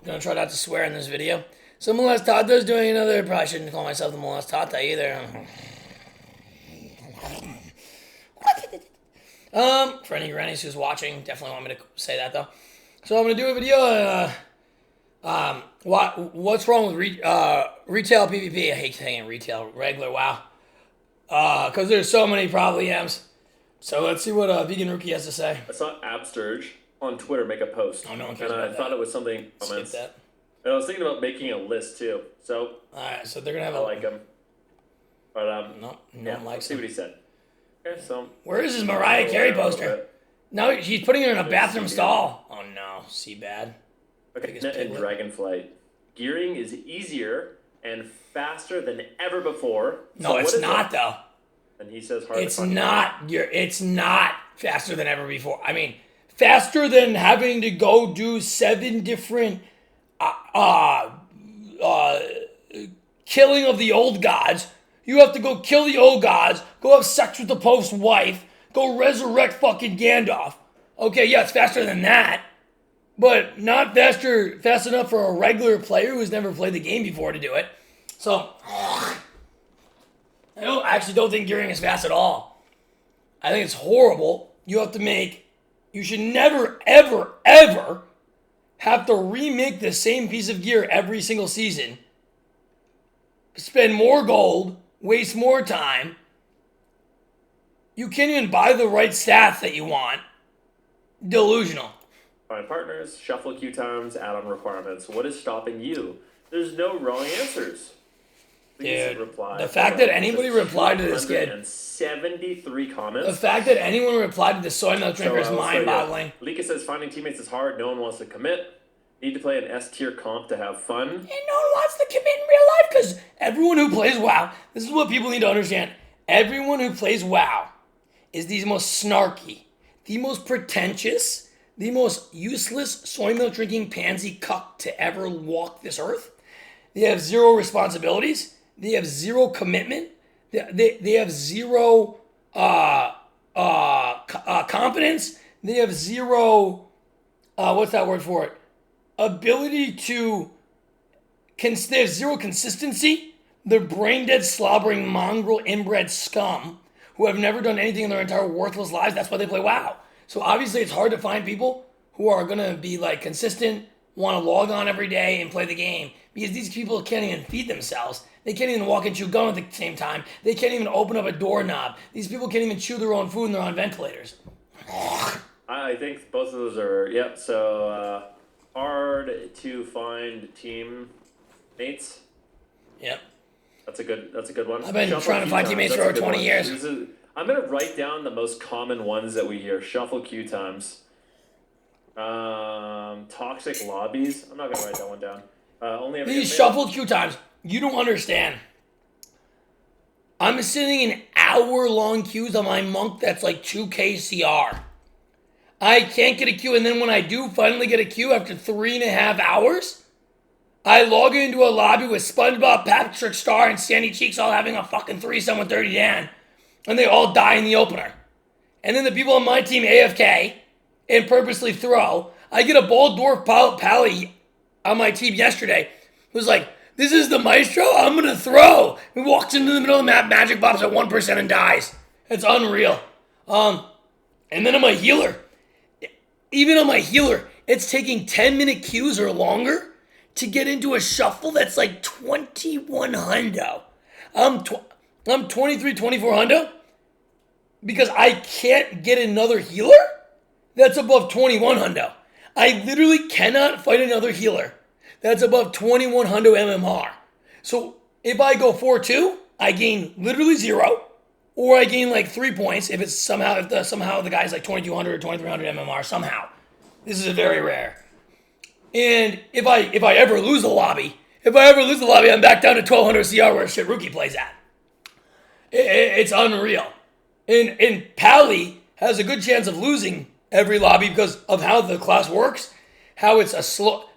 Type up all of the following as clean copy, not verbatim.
Gonna try not to swear in this video. So Molestata's doing another, probably shouldn't call myself the Molestata either. For any grannies who's watching, definitely want me to say that though. So I'm gonna do a video on what's wrong with retail PvP. I hate saying retail, regular WoW. Because there's so many problems. So let's see what Vegan Rookie has to say. I saw Absturge on Twitter make a post. Oh, no one cares and about I thought it was something. Skip that. And I was thinking about making a list too. So. Alright, so they're gonna have I like him. But no one likes see what he said. Okay, so. Where is his Mariah Carey poster? No, she's putting her in a bathroom stall. Oh no, see bad. Okay, and Dragonflight. Gearing is easier and faster than ever before. No, so it's not though. And he says hard. It's not. It's not faster than ever before. I mean, faster than having to go do 7 different killing of the old gods. You have to go kill the old gods, go have sex with the Pope's wife, go resurrect fucking Gandalf. Okay, yeah, it's faster than that. But not fast enough for a regular player who's never played the game before to do it. So, I actually don't think gearing is fast at all. I think it's horrible. You should never, ever, ever have to remake the same piece of gear every single season. Spend more gold, waste more time. You can't even buy the right stats that you want. Delusional. Find partners, shuffle queue times, add-on requirements. What is stopping you? There's no wrong answers. Dude, the fact that anybody replied to this kid. And 73 comments. The fact that anyone replied to the soy milk drinker is mind-boggling. Lika says finding teammates is hard. No one wants to commit. Need to play an S-tier comp to have fun. And no one wants to commit in real life because everyone who plays WoW, this is what people need to understand. Everyone who plays WoW is the most snarky, the most pretentious, the most useless soy milk drinking pansy cuck to ever walk this earth. They have zero responsibilities. They have zero commitment. They have zero confidence. They have zero, what's that word for it? Ability to, they have zero consistency. They're brain dead, slobbering, mongrel, inbred scum who have never done anything in their entire worthless lives. That's why they play WoW. So obviously it's hard to find people who are going to be like consistent, want to log on every day and play the game because these people can't even feed themselves. They can't even walk and chew gum at the same time. They can't even open up a doorknob. These people can't even chew their own food and they're on ventilators. I think both of those are, yep, so hard to find teammates. Yep. That's a good one. I've been trying to find teammates for over 20 years. I'm going to write down the most common ones that we hear. Shuffle queue times. Toxic lobbies. I'm not going to write that one down. These shuffle queue times, you don't understand. I'm sitting in hour-long queues on my monk that's like 2K CR. I can't get a queue, and then when I do finally get a queue after 3.5 hours, I log into a lobby with SpongeBob, Patrick Star, and Sandy Cheeks all having a fucking threesome with Dirty Dan. And they all die in the opener. And then the people on my team AFK and purposely throw. I get a bald dwarf pally on my team yesterday who's like, this is the maestro, I'm going to throw. He walks into the middle of the map, magic bombs at 1% and dies. It's unreal. And then on my healer, even on my healer, it's taking 10-minute queues or longer to get into a shuffle that's like 21 hundo. I'm 23, 24 hundo because I can't get another healer that's above 21 hundo. I literally cannot fight another healer that's above 21 hundo MMR. So if I go 4-2, I gain literally 0, or I gain like 3 points if somehow the guy's like 2200 or 2300 MMR somehow. This is very rare. And if I ever lose the lobby, I'm back down to 1200 CR where shit rookie plays at. It's unreal. And Pally has a good chance of losing every lobby because of how the class works. How it's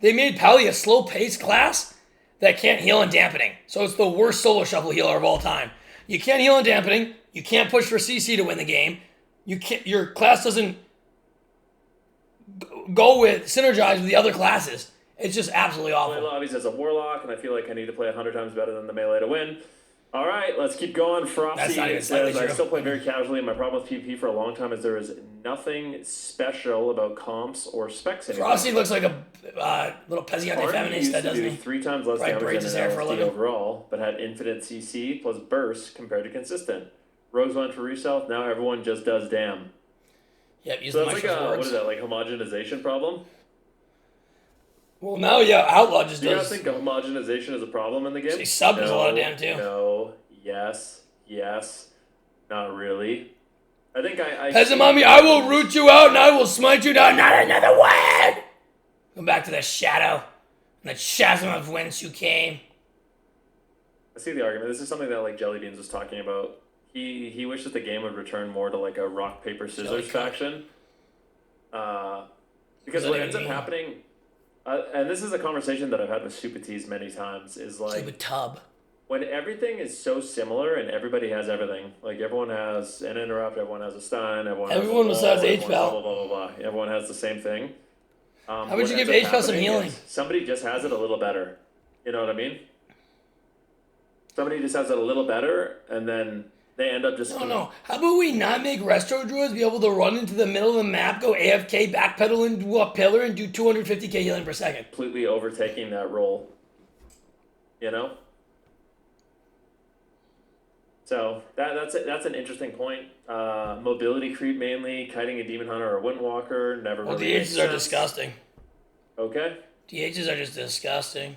they made Pally a slow-paced class that can't heal in dampening. So it's the worst solo shuffle healer of all time. You can't heal in dampening. You can't push for CC to win the game. Your class doesn't go with, synergize with the other classes. It's just absolutely Play awful. lobbies as a warlock, and I feel like I need to play 100 times better than the melee to win. All right, let's keep going. Frosty That's not even says, slightly I true. still play very casually, and my problem with PvP for a long time is there is nothing special about comps or specs anymore. Frosty looks like a little peasant Arden feminist used that to doesn't do he? 3 times less Right, damage braids his than hair an for a LSD living. overall, but had infinite CC plus burst compared to consistent. Rose went for resell, now everyone just does damn. Yep, use So the that's like microphone a, what words. is that, like homogenization problem? Well, now, yeah, Outlaw just Do you guys does. think homogenization is a problem in the game? He sub does a lot of damn, too. No, yes, not really. I think I Peasant mommy, I will root you out and I will smite you down, not another word! Go back to the shadow, and the chasm of whence you came. I see the argument. This is something that like Jelly Beans was talking about. He wishes the game would return more to like a rock paper scissors faction. Because what ends up happening, and this is a conversation that I've had with Supatees many times, is like Stupid tub. when everything is so similar and everybody has everything. Like everyone has an interrupt, everyone has a stun, everyone besides has H-Pal. blah blah blah blah blah. Everyone has the same thing. How would you give H-Pal some healing? Somebody just has it a little better. You know what I mean? Somebody just has it a little better, and then they end up just... No. How about we not make Resto Druids be able to run into the middle of the map, go AFK, backpedal into a pillar, and do 250k healing per second? Completely overtaking that role. You know? So, that's an interesting point. Mobility creep mainly, kiting a Demon Hunter or a Windwalker, never Well, really makes DHs are sense. disgusting. Okay. DHs are just disgusting.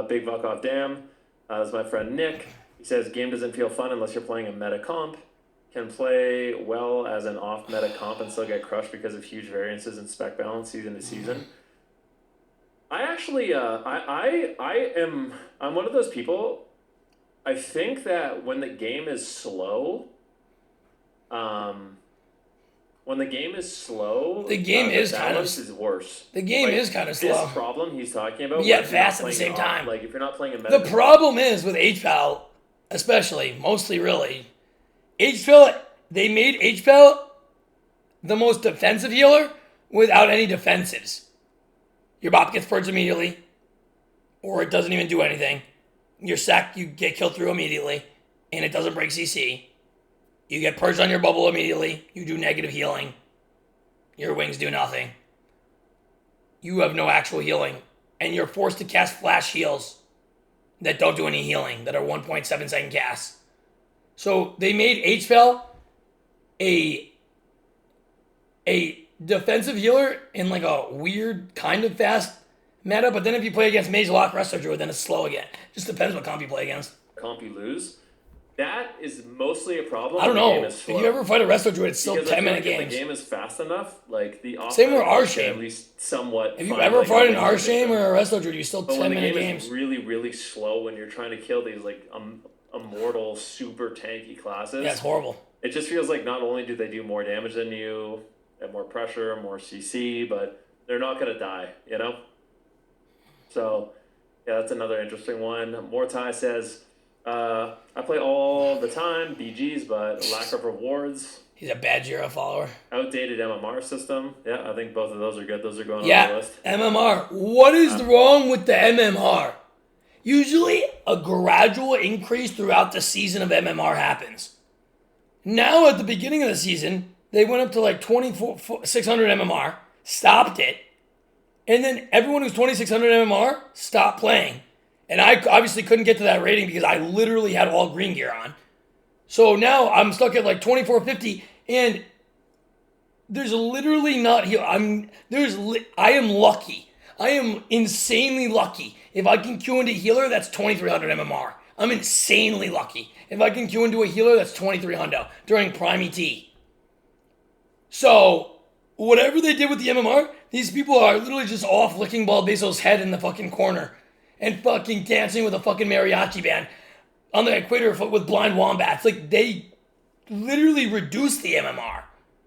Big Fuck Off Dam. That's my friend Nick. He says, game doesn't feel fun unless you're playing a meta comp. Can play well as an off-meta comp and still get crushed because of huge variances in spec balance season to season. I actually, I'm one of those people, I think that when the game is slow, the game is kind of balance is worse. The game Like, is kind of slow. This problem he's talking about. Yeah, where if you're not fast at the playing same time. Like if you're not playing a meta. The problem is with HPAL, especially, mostly really, HPAL, they made HPAL the most defensive healer without any defensives. Your bop gets purged immediately, or it doesn't even do anything. Your sec, you get killed through immediately, and it doesn't break CC. You get purged on your bubble immediately. You do negative healing. Your wings do nothing. You have no actual healing. And you're forced to cast flash heals that don't do any healing, that are 1.7 second casts. So they made HPAL a defensive healer in like a weird kind of fast meta, but then if you play against Mage Lock, Restlers, then it's slow again. Just depends what comp you play against. Comp you lose. That is mostly a problem. I don't know. The game is If slow. you ever fight a Restlers, it's still Because 10-minute if games. the game is fast enough, like the Same with offense R-Shame. can at least somewhat. If you find, ever like, fought a an way to R-Shame fix it. or a Restlers, you're still But when the 10-minute game games. is really, really slow, when you're trying to kill these like immortal, super tanky classes, Yeah, it's horrible. it just feels like not only do they do more damage than you, have more pressure, more CC, but they're not gonna die, you know? So, yeah, that's another interesting one. Mortai says, I play all the time, BGs, but lack of rewards. He's a bad Jira follower. Outdated MMR system. Yeah, I think both of those are good. Those are going on the Yeah, list. MMR. What is wrong with the MMR? Usually, a gradual increase throughout the season of MMR happens. Now, at the beginning of the season, they went up to like 2,600 MMR, stopped it, and then everyone who's 2,600 MMR stopped playing. And I obviously couldn't get to that rating because I literally had all green gear on. So now I'm stuck at like 2,450, and there's literally not here. I am lucky. I am insanely lucky. If I can queue into healer, that's 2,300 MMR. I'm insanely lucky. If I can queue into a healer, that's 2,300 during Prime ET. So, whatever they did with the MMR, these people are literally just off licking Bald Bezos' head in the fucking corner and fucking dancing with a fucking mariachi band on the equator with blind wombats. Like, they literally reduced the MMR.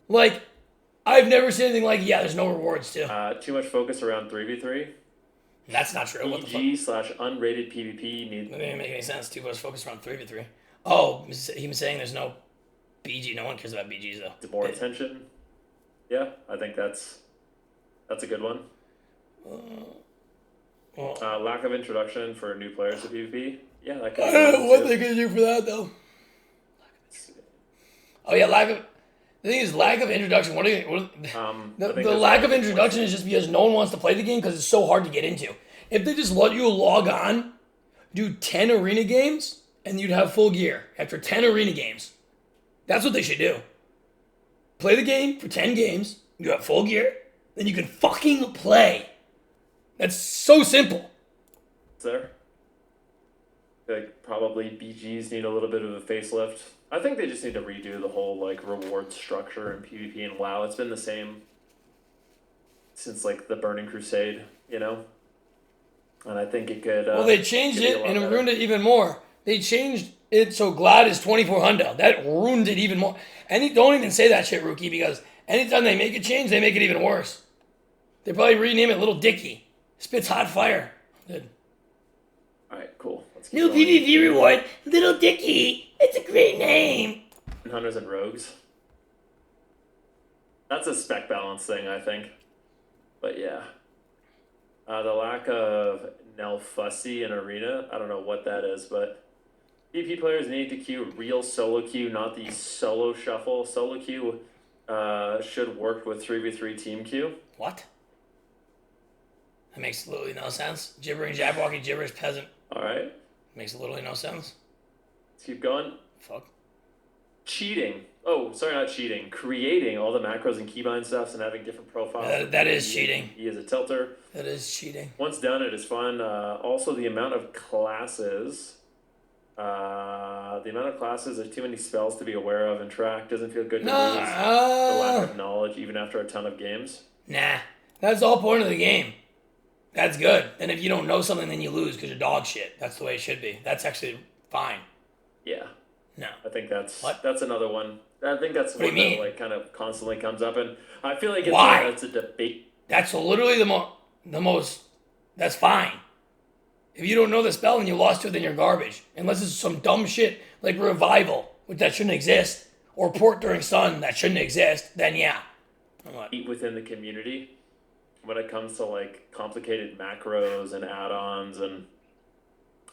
Like, I've never seen anything like, yeah, there's no rewards too. Too much focus around 3v3. That's not true. What the fuck? EG/unrated PvP That didn't make any sense. Too much focus around 3v3. Oh, he was saying there's no BG. No one cares about BGs though. needs more attention. Yeah, I think that's a good one. Lack of introduction for new players to PvP. Yeah, that could I be don't know one what too. they can do for that though. Oh yeah, the thing is lack of introduction. The lack of introduction is just because no one wants to play the game because it's so hard to get into. If they just let you log on, do 10 arena games, and you'd have full gear after 10 arena games. That's what they should do. Play the game for 10 games, you have full gear, then you can fucking play. That's so simple. There. Like probably BGs need a little bit of a facelift. I think they just need to redo the whole like reward structure in PvP and WoW. It's been the same since like the Burning Crusade, you know. And I think it could. Well, they changed it and it ruined it even more. They changed it so Glad is 2400. That ruined it even more. And don't even say that shit, Rookie, because anytime they make a change, they make it even worse. They probably rename it Little Dicky. Spits hot fire. Good. Alright, cool. New PvP reward, Little Dicky. It's a great name. Hunters and Rogues. That's a spec balance thing, I think. But yeah. The lack of Nel Fussy in Arena. I don't know what that is, but PvP players need to queue real solo queue, not the solo shuffle. Solo queue should work with 3v3 team queue. What? That makes literally no sense. Gibbering, Jabberwocky, gibberish, peasant. Alright. Makes literally no sense. Let's keep going. Fuck. Cheating. Oh, sorry, not cheating. Creating all the macros and keybind stuffs and having different profiles. That is cheating. He is a tilter. That is cheating. Once done, it is fun. Also, the amount of classes. There's too many spells to be aware of and track. Doesn't feel good to lose. The lack of knowledge, even after a ton of games. Nah. That's the whole point of the game. That's good. And if you don't know something, then you lose because you're dog shit. That's the way it should be. That's actually fine. Yeah. No. I think that's another one. I think that's what one that like kind of constantly comes up, and I feel like it's a debate. That's literally the most. That's fine. If you don't know the spell and you lost to it, then you're garbage. Unless it's some dumb shit like Revival, which that shouldn't exist, or Port During Sun, that shouldn't exist, then yeah. Within the community, when it comes to like complicated macros and add-ons, and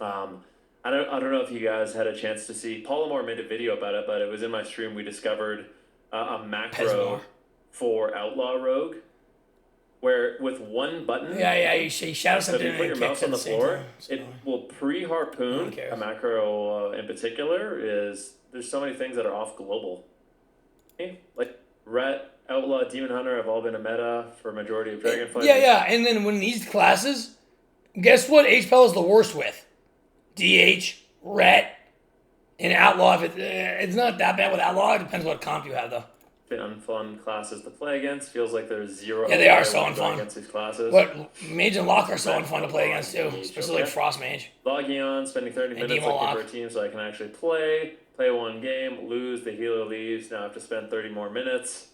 I don't know if you guys had a chance to see. Palamore made a video about it, but it was in my stream. We discovered a macro for Outlaw Rogue, where with one button, you shout something. If you put your mouse on the floor, it will pre-harpoon. A macro in particular is there's so many things that are off global. Like Ret, Outlaw, Demon Hunter have all been a meta for a majority of Dragonflight. Yeah, and then when these classes, guess what HPL is the worst with? DH, Ret, and Outlaw. If it's not that bad with Outlaw. It depends what comp you have, though. Been unfun classes to play against. Feels like there's zero. Yeah, they are so unfun against these classes. But Mage and Lock are so unfun to play against too, especially like Frost Mage. Logging on, spending 30 minutes looking for a team so I can actually play one game, lose, the healer leaves. Now I have to spend 30 more minutes.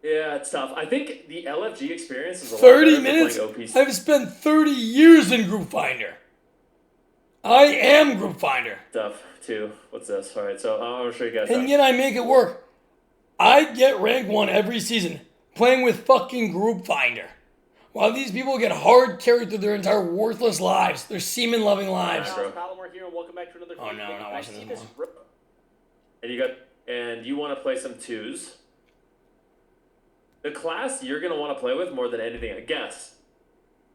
Yeah, it's tough. I think the LFG experience is a 30 minutes. I've spent 30 years in Group Finder. I am Group Finder. Tough too. What's this? All right, so I'm gonna show you guys. And yet I make it work. I get rank 1 every season playing with fucking Group Finder. While these people get hard carried through their entire worthless lives, their semen-loving lives. Paladin here, and welcome back to another video. Oh no, not watching this more. And you want to play some 2s. The class you're gonna want to play with more than anything, I guess.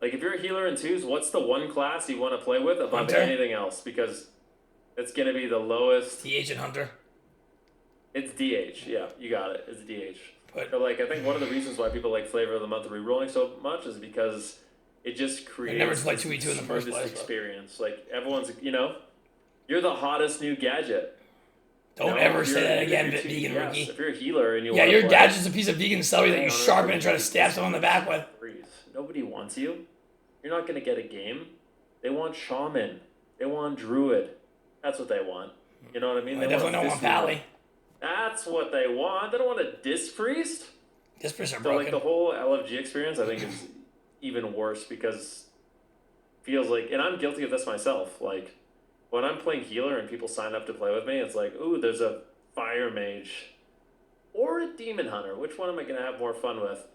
Like if you're a healer in 2s, what's the one class you want to play with above anything else? Because it's gonna be the lowest. DH and Hunter. It's DH, yeah, you got it. It's DH. But like, I think one of the reasons why people like Flavor of the Month rerolling so much is because it just creates never played 2v2 in the first place. Experience. Like everyone's, you're the hottest new gadget. Don't ever say that again, vegan rookie. If you're a healer and you want to your gadget's a piece of vegan celery that you sharpen and try to stab someone in the back with. Nobody wants you. You're not gonna get a game. They want Shaman. They want Druid. That's what they want. You know what I mean? They definitely don't want Pally. That's what they want. They don't want a Disc Priest. Disc Priests are broken. broken. Like the whole LFG experience, I think, is even worse because it feels like, and I'm guilty of this myself. Like when I'm playing healer and people sign up to play with me, it's like, ooh, there's a Fire Mage or a Demon Hunter? Which one am I going to have more fun with?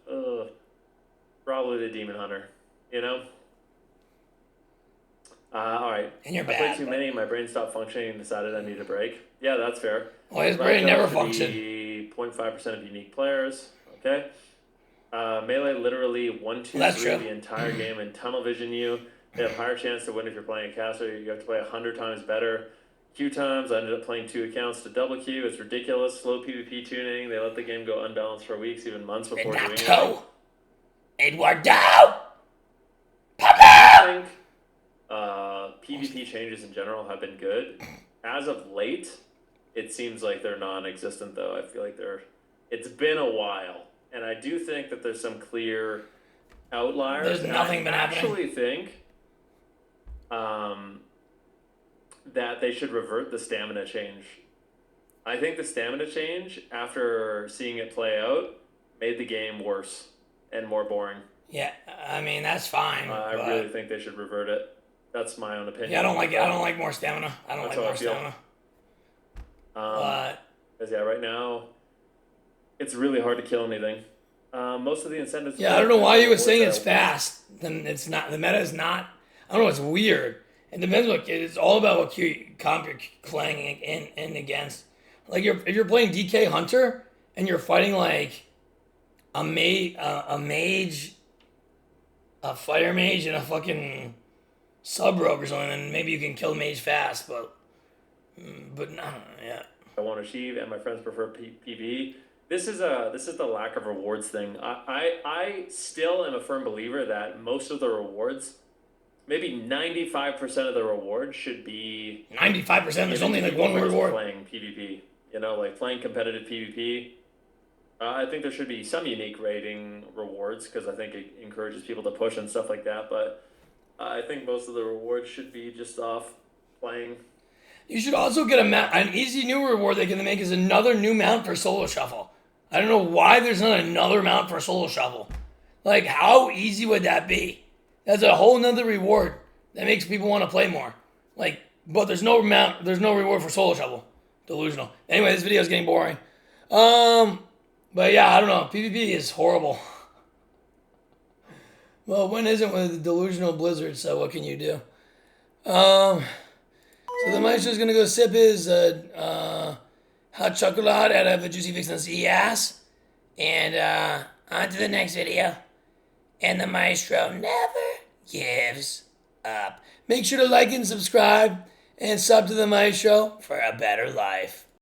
Probably the Demon Hunter, you know? All right. And you're I bad. played too many, my brain stopped functioning and decided I need a break. Yeah, that's fair. Well, his brain never functioned. 0.5% of unique players. Okay. Melee literally 1, 2, Well, that's 3 true. the entire game and tunnel vision you. They have higher chance to win if you're playing a caster. You have to play 100 times better. Queue times, I ended up playing 2 accounts to double queue. It's ridiculous. Slow PvP tuning. They let the game go unbalanced for weeks, even months before doing it. Eduardo! I think PvP changes in general have been good. As of late, it seems like they're non-existent, though. I feel like it's been a while. And I do think that there's some clear outliers. There's nothing been happening. I actually think that they should revert the stamina change. I think the stamina change, after seeing it play out, made the game worse and more boring. Yeah, I mean, that's fine. I really think they should revert it. That's my own opinion. Yeah, I don't like it. I don't like more stamina. I don't That's like how more I feel. stamina. Because yeah, right now, it's really hard to kill anything. Most of the incentives... Yeah, I don't know why you were saying it's fast. Then it's not. The meta is not... I don't know, it's weird. It depends what... It's all about what comp you're playing in against. Like, if you're playing DK Hunter, and you're fighting, like, a mage, a fire mage, and a fucking sub-rogue or something, then maybe you can kill mage fast, but no, yeah. I want to achieve, and my friends prefer PvE. This is the lack of rewards thing. I still am a firm believer that most of the rewards, maybe 95% of the rewards should be 95%. There's only like one reward. Playing PvP, you know, like playing competitive PvP. I think there should be some unique rating rewards because I think it encourages people to push and stuff like that. But I think most of the rewards should be just off playing. You should also get an easy new reward they can make is another new mount for Solo Shuffle. I don't know why there's not another mount for Solo Shuffle. Like, how easy would that be? That's a whole nother reward that makes people want to play more. Like, but there's no reward for Solo Shuffle. Delusional. Anyway, this video is getting boring. But yeah, I don't know. PvP is horrible. Well, when isn't with the delusional blizzard, so what can you do? So the maestro's gonna go sip his hot chocolate out of a juicy fix on ass. And on to the next video. And the maestro never gives up. Make sure to like and subscribe and sub to the maestro for a better life.